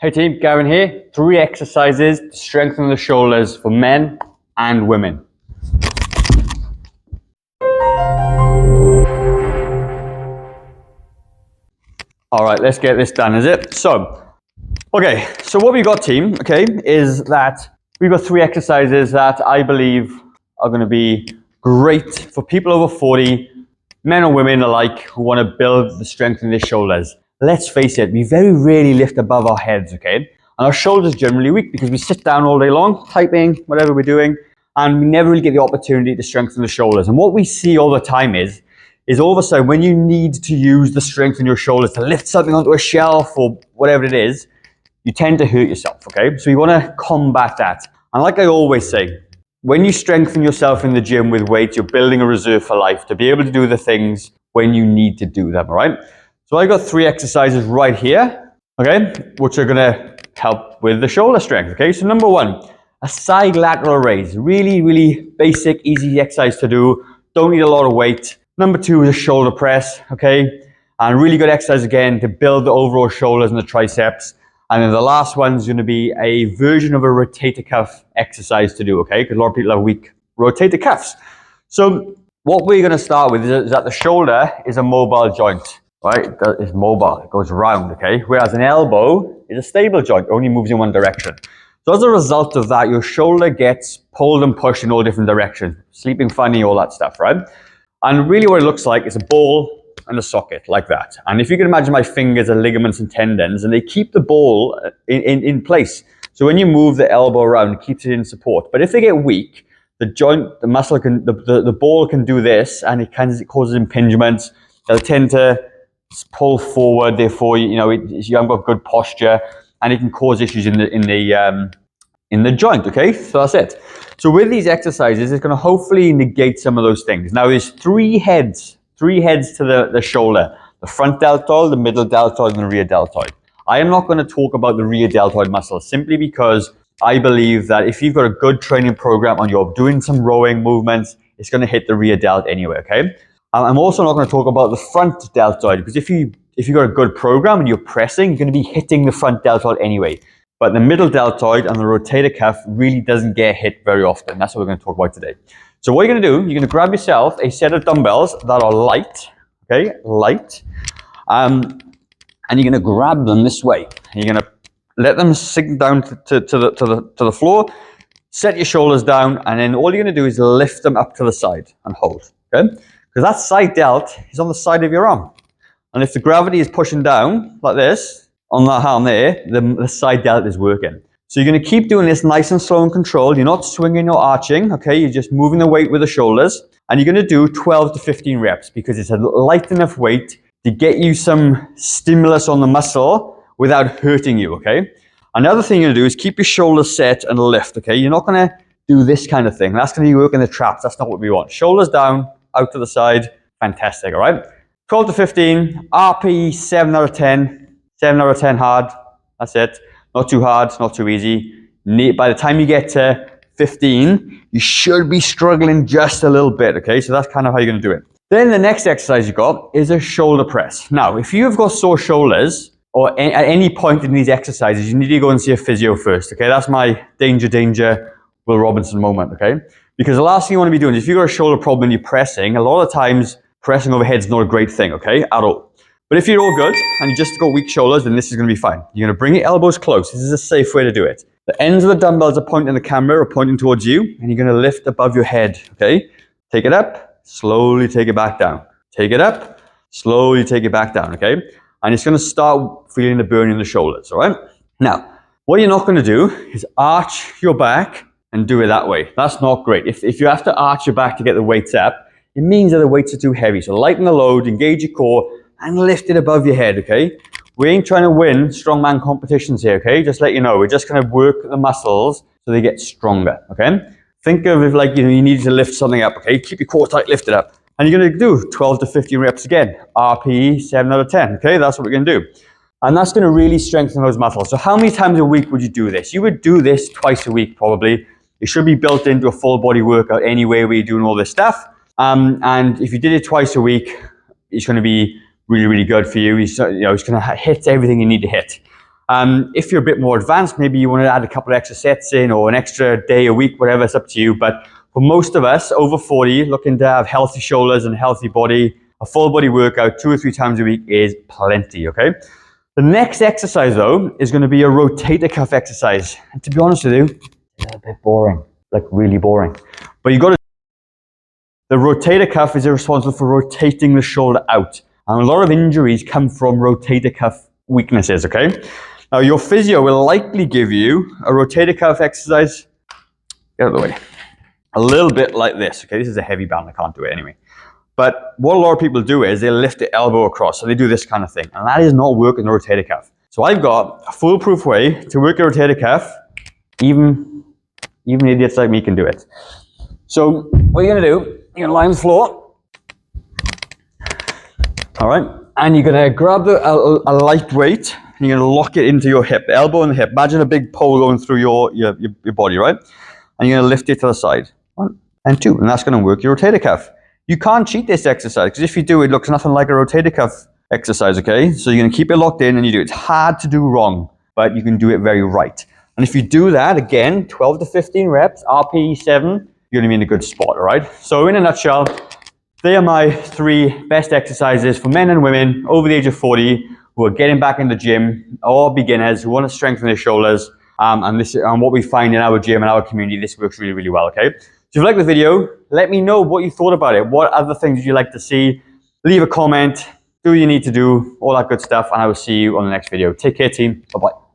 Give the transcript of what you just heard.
Hey team, Gavin here. 3 exercises to strengthen the shoulders for men and women. All right, let's get this done, is it? So what we got, team, is that we've got 3 exercises that I believe are going to be great for people over 40, men or women alike, who want to build the strength in their shoulders. Let's face it, we very rarely lift above our heads, okay? And our shoulders are generally weak because we sit down all day long, typing, whatever we're doing, and we never really get the opportunity to strengthen the shoulders. And what we see all the time is all of a sudden when you need to use the strength in your shoulders to lift something onto a shelf or whatever it is, you tend to hurt yourself, okay? So you want to combat that. And like I always say, when you strengthen yourself in the gym with weights, you're building a reserve for life to be able to do the things when you need to do them, all right? So I got 3 exercises right here, okay, which are going to help with the shoulder strength, okay? So number 1, a side lateral raise. Really, really basic, easy exercise to do. Don't need a lot of weight. Number 2 is a shoulder press, okay? And really good exercise again to build the overall shoulders and the triceps. And then the last one is going to be a version of a rotator cuff exercise to do, okay? Because a lot of people have weak rotator cuffs. So what we're going to start with is that the shoulder is a mobile joint, right? It's mobile, it goes round, okay? Whereas an elbow is a stable joint, only moves in one direction. So as a result of that, your shoulder gets pulled and pushed in all different directions, sleeping funny, all that stuff, right? And really what it looks like is a ball and a socket, like that. And if you can imagine my fingers are ligaments and tendons, and they keep the ball in place. So when you move the elbow around, it keeps it in support. But if they get weak, the joint, the muscle can, the ball can do this, and it causes impingements. They'll tend to pull forward, therefore, you haven't got good posture, and it can cause issues in the joint, okay? So that's it. So with these exercises, it's going to hopefully negate some of those things. Now there's 3 heads to the shoulder: the front deltoid, the middle deltoid, and the rear deltoid. I am not going to talk about the rear deltoid muscle simply because I believe that if you've got a good training program and you're doing some rowing movements, it's going to hit the rear delt anyway, okay? I'm also not going to talk about the front deltoid because if you've got a good program and you're pressing, you're going to be hitting the front deltoid anyway. But the middle deltoid and the rotator cuff really doesn't get hit very often. That's what we're going to talk about today. So what you're going to do, you're going to grab yourself a set of dumbbells that are light, okay, light, and you're going to grab them this way. You're going to let them sink down to the floor, set your shoulders down, and then all you're going to do is lift them up to the side and hold, okay? Because that side delt is on the side of your arm. And if the gravity is pushing down like this, on that arm there, the side delt is working. So you're going to keep doing this nice and slow and controlled. You're not swinging or arching, okay? You're just moving the weight with the shoulders. And you're going to do 12 to 15 reps because it's a light enough weight to get you some stimulus on the muscle without hurting you, okay? Another thing you're going to do is keep your shoulders set and lift, okay? You're not going to do this kind of thing. That's going to be working the traps. That's not what we want. Shoulders down, out to the side. Fantastic, all right? 12 to 15, RPE 7 out of 10. 7 out of 10 hard. That's it. Not too hard, not too easy. By the time you get to 15, you should be struggling just a little bit, okay? So that's kind of how you're going to do it. Then the next exercise you got is a shoulder press. Now, if you've got sore shoulders, or at any point in these exercises, you need to go and see a physio first, okay? That's my danger, Will Robinson moment, okay? Because the last thing you want to be doing is if you've got a shoulder problem and you're pressing, a lot of times pressing overhead is not a great thing, okay? At all. But if you're all good and you just got weak shoulders, then this is going to be fine. You're going to bring your elbows close. This is a safe way to do it. The ends of the dumbbells are pointing the camera or pointing towards you, and you're going to lift above your head, okay? Take it up, slowly take it back down. Take it up, slowly take it back down, okay? And it's going to start feeling the burn in the shoulders, all right? Now, what you're not going to do is arch your back and do it that way. That's not great. If you have to arch your back to get the weights up, it means that the weights are too heavy. So lighten the load, engage your core, and lift it above your head, okay? We ain't trying to win strongman competitions here, okay? Just let you know, we're just going to work the muscles so they get stronger, okay? Think of it like, you need to lift something up, okay? Keep your core tight, lift it up. And you're going to do 12 to 15 reps again. RPE 7 out of 10, okay? That's what we're going to do. And that's going to really strengthen those muscles. So how many times a week would you do this? You would do this twice a week, probably. It should be built into a full body workout anyway where you're doing all this stuff. And if you did it twice a week, it's going to be really, really good for you. It's going to hit everything you need to hit. If you're a bit more advanced, maybe you want to add a couple of extra sets in or an extra day a week, whatever, it's up to you. But for most of us over 40, looking to have healthy shoulders and healthy body, a full body workout 2 or 3 times a week is plenty, okay? The next exercise though is going to be a rotator cuff exercise. And to be honest with you, it's a little bit boring, like really boring. But you got to. The rotator cuff is responsible for rotating the shoulder out. And a lot of injuries come from rotator cuff weaknesses, okay? Now, your physio will likely give you a rotator cuff exercise, get out of the way, a little bit like this, okay? This is a heavy band, I can't do it anyway. But what a lot of people do is they lift the elbow across, so they do this kind of thing. And that is not working the rotator cuff. So I've got a foolproof way to work your rotator cuff. Even idiots like me can do it. So what you're gonna do, you're gonna lie on the floor. All right, and you're gonna grab a light weight, and you're gonna lock it into your hip, the elbow and the hip. Imagine a big pole going through your body, right? And you're gonna lift it to the side. 1 and 2, and that's gonna work your rotator cuff. You can't cheat this exercise, because if you do, it looks nothing like a rotator cuff exercise, okay? So you're gonna keep it locked in and you do it. It's hard to do wrong, but you can do it very right. And if you do that, again, 12 to 15 reps, RPE 7, you're gonna be in a good spot, all right? So in a nutshell, they are my 3 best exercises for men and women over the age of 40 who are getting back in the gym, or beginners who want to strengthen their shoulders. And what we find in our gym and our community, this works really, really well, okay? So if you like the video, let me know what you thought about it. What other things would you like to see? Leave a comment, do what you need to do, all that good stuff, and I will see you on the next video. Take care, team. Bye-bye.